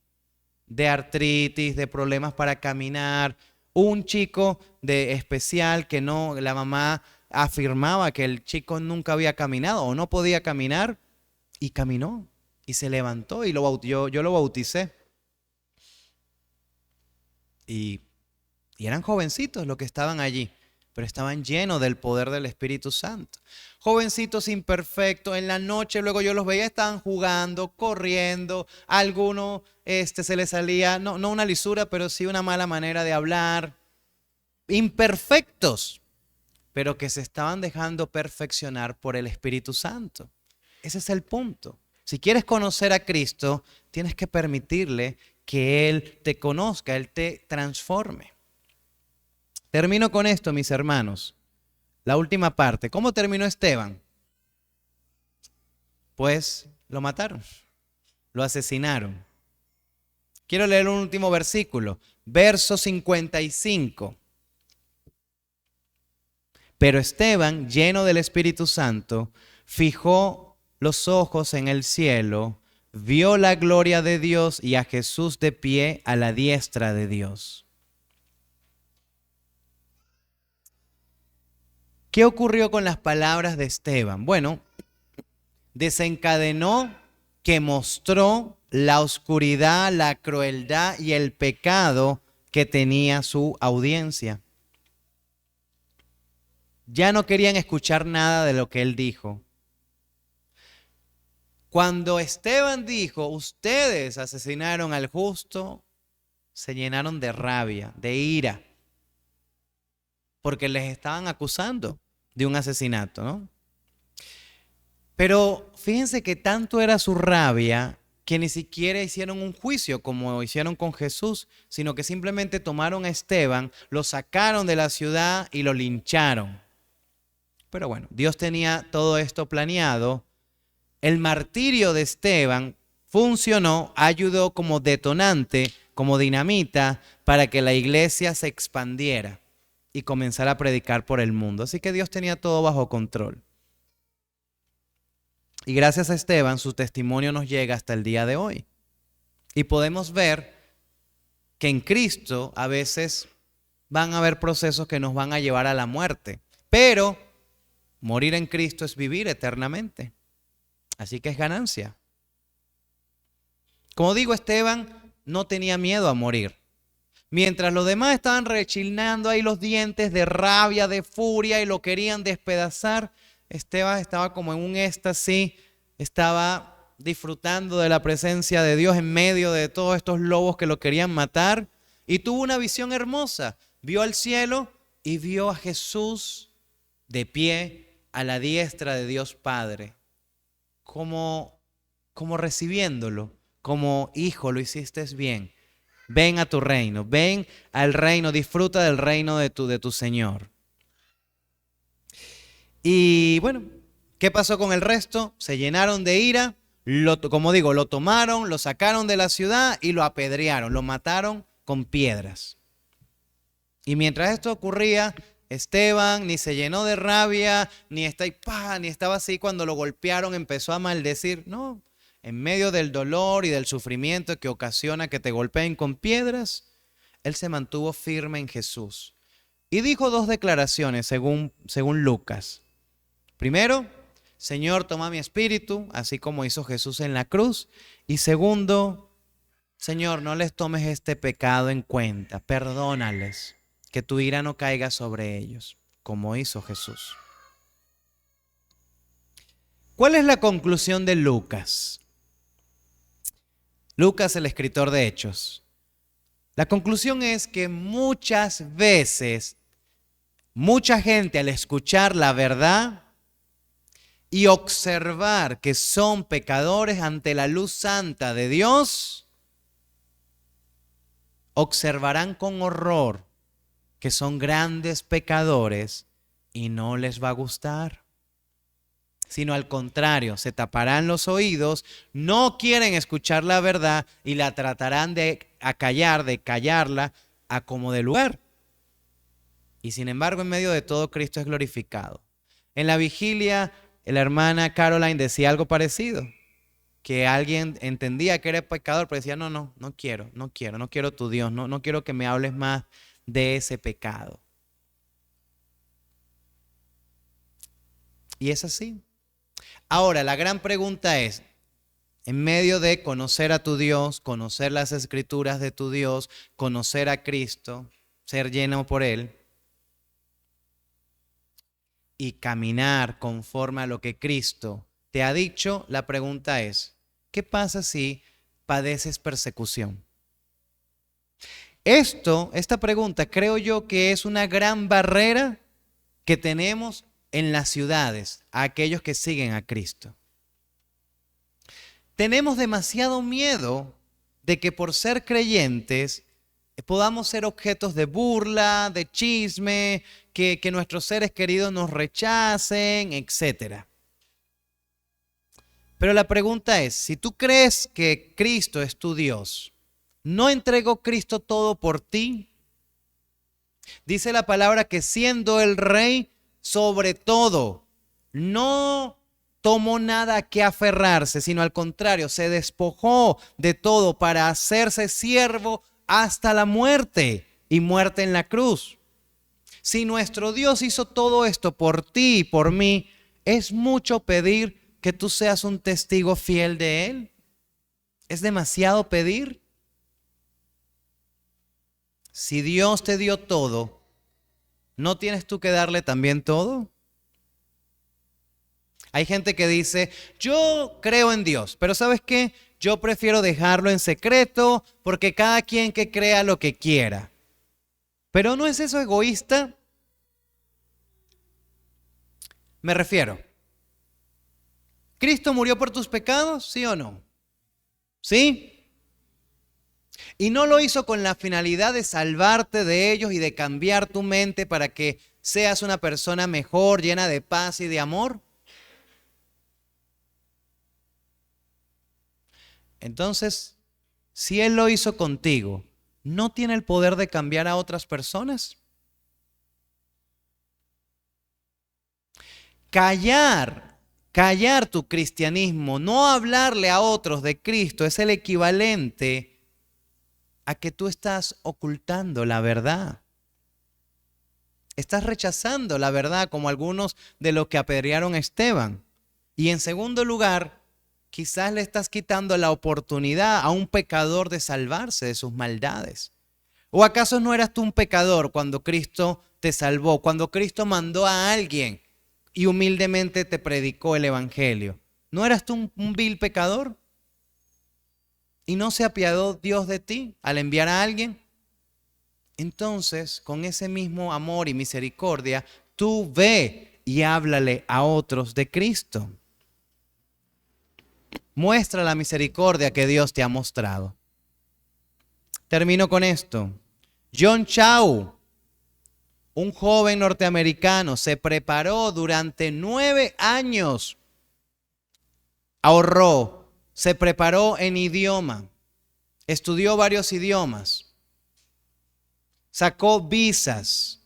de artritis, de problemas para caminar. Un chico de especial que no, la mamá afirmaba que el chico nunca había caminado o no podía caminar y caminó y se levantó y yo lo bauticé. Y eran jovencitos los que estaban allí, pero estaban llenos del poder del Espíritu Santo. Jovencitos imperfectos, en la noche luego yo los veía, estaban jugando, corriendo, a alguno se les salía, no una lisura, pero sí una mala manera de hablar. Imperfectos, pero que se estaban dejando perfeccionar por el Espíritu Santo. Ese es el punto. Si quieres conocer a Cristo, tienes que permitirle que Él te conozca, Él te transforme. Termino con esto, mis hermanos. La última parte. ¿Cómo terminó Esteban? Pues lo mataron, lo asesinaron. Quiero leer un último versículo, verso 55. Pero Esteban, lleno del Espíritu Santo, fijó los ojos en el cielo, vio la gloria de Dios y a Jesús de pie a la diestra de Dios. ¿Qué ocurrió con las palabras de Esteban? Bueno, desencadenó que mostró la oscuridad, la crueldad y el pecado que tenía su audiencia. Ya no querían escuchar nada de lo que él dijo. Cuando Esteban dijo, ustedes asesinaron al justo, se llenaron de rabia, de ira, porque les estaban acusando de un asesinato, ¿no? Pero fíjense que tanto era su rabia que ni siquiera hicieron un juicio como hicieron con Jesús, sino que simplemente tomaron a Esteban, lo sacaron de la ciudad y lo lincharon. Pero bueno, Dios tenía todo esto planeado. El martirio de Esteban funcionó, ayudó como detonante, como dinamita, para que la iglesia se expandiera y comenzara a predicar por el mundo. Así que Dios tenía todo bajo control. Y gracias a Esteban, su testimonio nos llega hasta el día de hoy. Y podemos ver que en Cristo a veces van a haber procesos que nos van a llevar a la muerte. Pero morir en Cristo es vivir eternamente. Así que es ganancia. Como digo, Esteban no tenía miedo a morir. Mientras los demás estaban rechinando ahí los dientes de rabia, de furia y lo querían despedazar, Esteban estaba como en un éxtasis, estaba disfrutando de la presencia de Dios en medio de todos estos lobos que lo querían matar y tuvo una visión hermosa. Vio al cielo y vio a Jesús de pie a la diestra de Dios Padre. Como como recibiéndolo, como hijo, lo hiciste bien. Ven a tu reino, ven al reino, disfruta del reino de tu Señor. Y bueno, ¿qué pasó con el resto? Se llenaron de ira, como digo, lo tomaron, lo sacaron de la ciudad y lo apedrearon, lo mataron con piedras. Y mientras esto ocurría, Esteban ni se llenó de rabia, ni estaba así cuando lo golpearon, empezó a maldecir. No, en medio del dolor y del sufrimiento que ocasiona que te golpeen con piedras, él se mantuvo firme en Jesús. Y dijo dos declaraciones según Lucas. Primero, Señor, toma mi espíritu, así como hizo Jesús en la cruz. Y segundo, Señor, no les tomes este pecado en cuenta, perdónales, que tu ira no caiga sobre ellos, como hizo Jesús. ¿Cuál es la conclusión de Lucas? Lucas, el escritor de Hechos. La conclusión es que muchas veces, mucha gente al escuchar la verdad y observar que son pecadores ante la luz santa de Dios, observarán con horror que son grandes pecadores y no les va a gustar. Sino al contrario, se taparán los oídos, no quieren escuchar la verdad y la tratarán de callarla a como de lugar. Y sin embargo, en medio de todo, Cristo es glorificado. En la vigilia, la hermana Caroline decía algo parecido, que alguien entendía que era pecador, pero decía, no quiero tu Dios, no quiero que me hables más de ese pecado. Y es así. Ahora, la gran pregunta es, en medio de conocer a tu Dios, conocer las escrituras de tu Dios, conocer a Cristo, ser lleno por Él y caminar conforme a lo que Cristo te ha dicho, la pregunta es, ¿qué pasa si padeces persecución? Esta pregunta creo yo que es una gran barrera que tenemos en las ciudades a aquellos que siguen a Cristo. Tenemos demasiado miedo de que por ser creyentes podamos ser objetos de burla, de chisme, que nuestros seres queridos nos rechacen, etc. Pero la pregunta es, si tú crees que Cristo es tu Dios, ¿no entregó Cristo todo por ti? Dice la palabra que siendo el Rey sobre todo, no tomó nada que aferrarse, sino al contrario, se despojó de todo para hacerse siervo hasta la muerte y muerte en la cruz. Si nuestro Dios hizo todo esto por ti y por mí, es mucho pedir que tú seas un testigo fiel de Él. ¿Es demasiado pedir? Si Dios te dio todo, ¿no tienes tú que darle también todo? Hay gente que dice, yo creo en Dios, pero ¿sabes qué? Yo prefiero dejarlo en secreto porque cada quien que crea lo que quiera. ¿Pero no es eso egoísta? Me refiero, ¿Cristo murió por tus pecados? ¿Sí o no? ¿Sí? Y no lo hizo con la finalidad de salvarte de ellos y de cambiar tu mente para que seas una persona mejor, llena de paz y de amor. Entonces, si Él lo hizo contigo, ¿no tiene el poder de cambiar a otras personas? Callar tu cristianismo, no hablarle a otros de Cristo, es el equivalente a que tú estás ocultando la verdad. Estás rechazando la verdad como algunos de los que apedrearon a Esteban. Y en segundo lugar, quizás le estás quitando la oportunidad a un pecador de salvarse de sus maldades. ¿O acaso no eras tú un pecador cuando Cristo te salvó, cuando Cristo mandó a alguien y humildemente te predicó el evangelio? ¿No eras tú un vil pecador? ¿Y no se apiadó Dios de ti al enviar a alguien? Entonces, con ese mismo amor y misericordia, tú ve y háblale a otros de Cristo. Muestra la misericordia que Dios te ha mostrado. Termino con esto. John Chau, un joven norteamericano, se preparó durante 9 años. Ahorró, se preparó en idioma, estudió varios idiomas, sacó visas,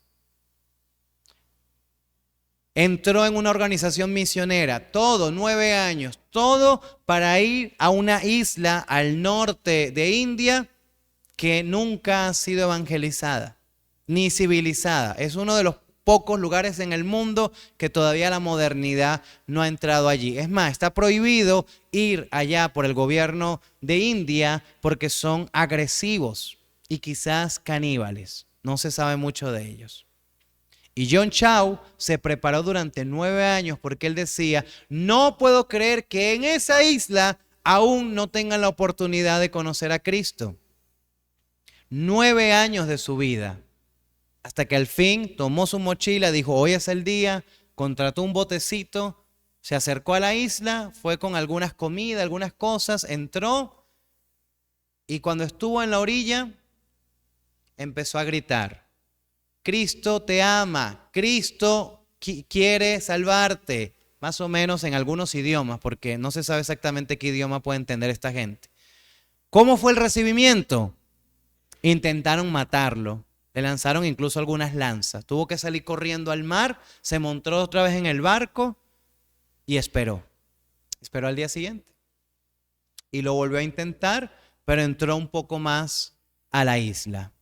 entró en una organización misionera, todo, 9 años, todo para ir a una isla al norte de India que nunca ha sido evangelizada ni civilizada. Es uno de los pocos lugares en el mundo que todavía la modernidad no ha entrado allí. Es más, está prohibido ir allá por el gobierno de India porque son agresivos y quizás caníbales. No se sabe mucho de ellos. Y John Chau se preparó durante 9 años porque él decía, no puedo creer que en esa isla aún no tengan la oportunidad de conocer a Cristo. 9 años de su vida. Hasta que al fin tomó su mochila, dijo, hoy es el día, contrató un botecito, se acercó a la isla, fue con algunas comidas, algunas cosas, entró y cuando estuvo en la orilla empezó a gritar, Cristo te ama, Cristo quiere salvarte, más o menos en algunos idiomas, porque no se sabe exactamente qué idioma puede entender esta gente. ¿Cómo fue el recibimiento? Intentaron matarlo. Le lanzaron incluso algunas lanzas. Tuvo que salir corriendo al mar, se montó otra vez en el barco y esperó. Esperó al día siguiente. Y lo volvió a intentar, pero entró un poco más a la isla.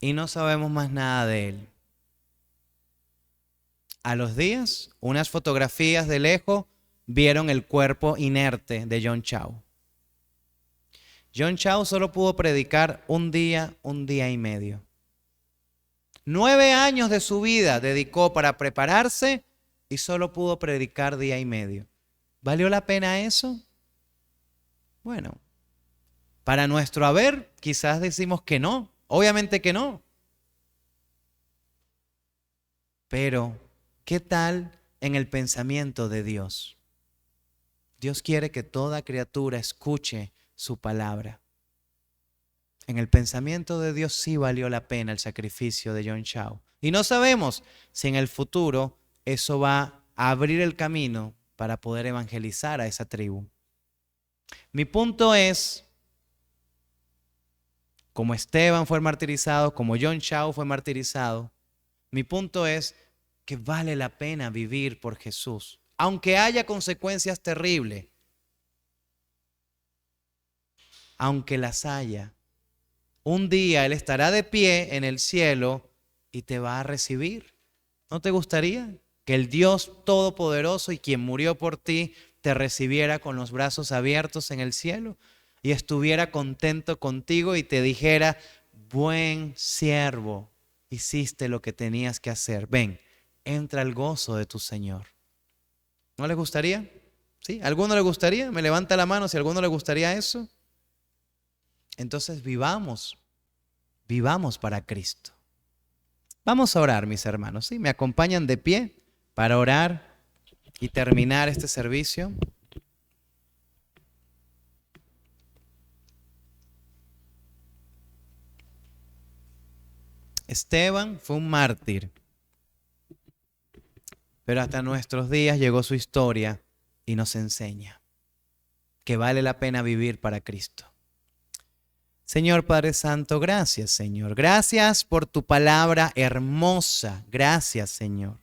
Y no sabemos más nada de él. A los días, unas fotografías de lejos vieron el cuerpo inerte de John Chau. John Chau solo pudo predicar un día y medio. 9 años de su vida dedicó para prepararse y solo pudo predicar día y medio. ¿Valió la pena eso? Bueno, para nuestro haber quizás decimos que no, obviamente que no. Pero, ¿qué tal en el pensamiento de Dios? Dios quiere que toda criatura escuche su palabra. En el pensamiento de Dios sí valió la pena el sacrificio de John Chau. Y no sabemos si en el futuro eso va a abrir el camino para poder evangelizar a esa tribu. Mi punto es, como Esteban fue martirizado, como John Chau fue martirizado, mi punto es que vale la pena vivir por Jesús, aunque haya consecuencias terribles. Aunque las haya, un día Él estará de pie en el cielo y te va a recibir. ¿No te gustaría que el Dios Todopoderoso y quien murió por ti te recibiera con los brazos abiertos en el cielo y estuviera contento contigo y te dijera, buen siervo, hiciste lo que tenías que hacer, ven, entra al gozo de tu Señor? ¿No le gustaría? ¿Sí? ¿A alguno le gustaría? Me levanta la mano si a alguno le gustaría eso. Entonces vivamos para Cristo. Vamos a orar, mis hermanos, ¿sí? ¿Me acompañan de pie para orar y terminar este servicio? Esteban fue un mártir, pero hasta nuestros días llegó su historia y nos enseña que vale la pena vivir para Cristo. Señor Padre Santo, gracias, Señor. Gracias por tu palabra hermosa. Gracias, Señor.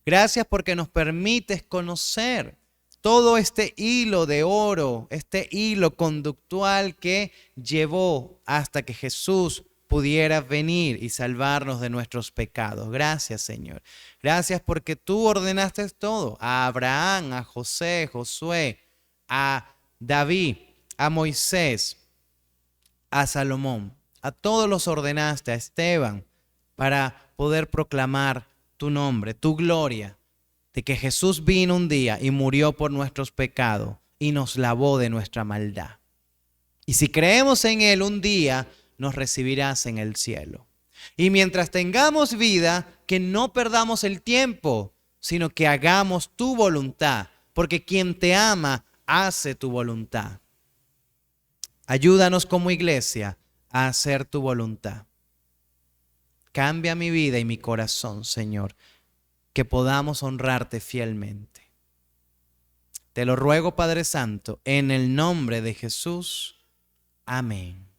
Gracias porque nos permites conocer todo este hilo de oro, este hilo conductual que llevó hasta que Jesús pudiera venir y salvarnos de nuestros pecados. Gracias, Señor. Gracias porque tú ordenaste todo. A Abraham, a José, Josué, a David, a Moisés, a Salomón, a todos los ordenaste, a Esteban, para poder proclamar tu nombre, tu gloria, de que Jesús vino un día y murió por nuestros pecados y nos lavó de nuestra maldad. Y si creemos en Él, un día nos recibirás en el cielo. Y mientras tengamos vida, que no perdamos el tiempo, sino que hagamos tu voluntad, porque quien te ama hace tu voluntad. Ayúdanos como iglesia a hacer tu voluntad. Cambia mi vida y mi corazón, Señor, que podamos honrarte fielmente. Te lo ruego, Padre Santo, en el nombre de Jesús. Amén.